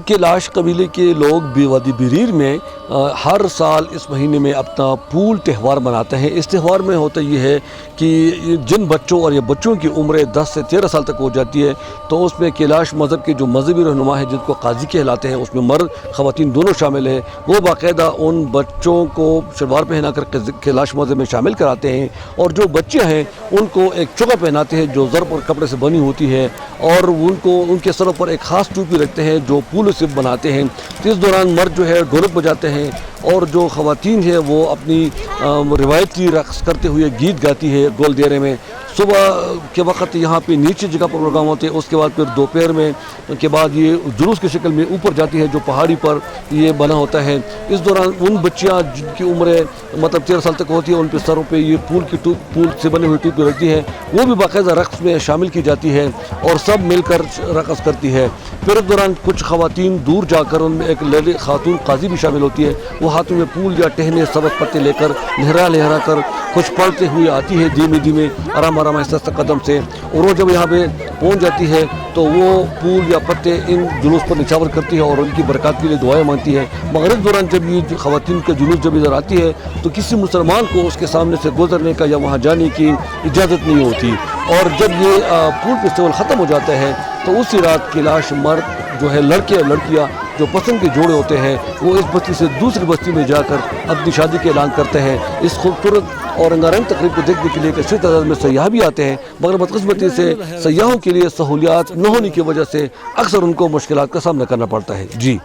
کیلاش قبیلے کے لوگ وادی بریر میں ہر سال اس مہینے میں اپنا پول تہوار مناتے ہیں۔ اس تہوار میں ہوتا یہ ہے کہ جن بچوں اور یہ بچوں کی عمریں 10 سے 13 سال تک ہو جاتی ہے تو اس میں کیلاش مذہب کے جو مذہبی رہنما ہیں جن کو قاضی کہلاتے ہیں، اس میں مرد خواتین دونوں شامل ہیں، وہ باقاعدہ ان بچوں کو شلوار پہنا کر کیلاش مذہب میں شامل کراتے ہیں، اور جو بچے ہیں ان کو ایک چوکا پہناتے ہیں جو ضرب اور کپڑے سے بنی ہوتی ہے، اور ان کے سروں پر ایک خاص ٹوپی رکھتے ہیں جو پھولوں سے بناتے ہیں۔ تو اس دوران مرد جو ہے ڈھولک بجاتے ہیں اور جو خواتین ہے وہ اپنی روایتی رقص کرتے ہوئے گیت گاتی ہے گول دیرے میں۔ صبح کے وقت یہاں پہ نیچے جگہ پر پروگرام ہوتے ہیں، اس کے بعد پھر دوپہر میں کے بعد یہ جلوس کی شکل میں اوپر جاتی ہے جو پہاڑی پر یہ بنا ہوتا ہے۔ اس دوران ان بچیاں جن کی عمریں 13 سال تک ہوتی ہے ان پہ سروں پہ یہ پھول سے بنے ہوئی ٹوپی رکھتی ہے، وہ بھی باقاعدہ رقص میں شامل کی جاتی ہے اور سب مل کر رقص کرتی ہے۔ پھر اس دوران کچھ خواتین دور جا کر ان میں ایک خاتون قاضی بھی شامل ہوتی ہے، وہ ہاتھوں میں پھول یا ٹہنے سبز پتے لے کر لہرا کر کچھ پڑھتے ہوئے آتی ہے، دھیمے دھیمے آرام آہستہ قدم سے، اور وہ جب یہاں پہ پہنچ جاتی ہے تو وہ پھول یا پتے ان جلوس پر نچھاور کرتی ہے اور ان کی برکات کے لیے دعائیں مانگتی ہے۔ مگر اس دوران جب یہ خواتین کا جلوس جب ادھر آتی ہے تو کسی مسلمان کو اس کے سامنے سے گزرنے کا یا وہاں جانے کی اجازت نہیں ہوتی، اور جب یہ پھول فیسٹیول ختم ہو جاتا ہے تو اسی رات کیلاش مرد جو ہے لڑکے اور لڑکیاں جو پسند کے جوڑے ہوتے ہیں وہ اس بستی سے دوسری بستی میں جا کر اپنی شادی کا اعلان کرتے ہیں۔ اس خوبصورت اور رنگارنگ تقریب کو دیکھنے کے لیے کثیر تعداد میں سیاح بھی آتے ہیں، مگر بدقسمتی سے سیاحوں کے لیے سہولیات نہ ہونے کی وجہ سے اکثر ان کو مشکلات کا سامنا کرنا پڑتا ہے۔ جی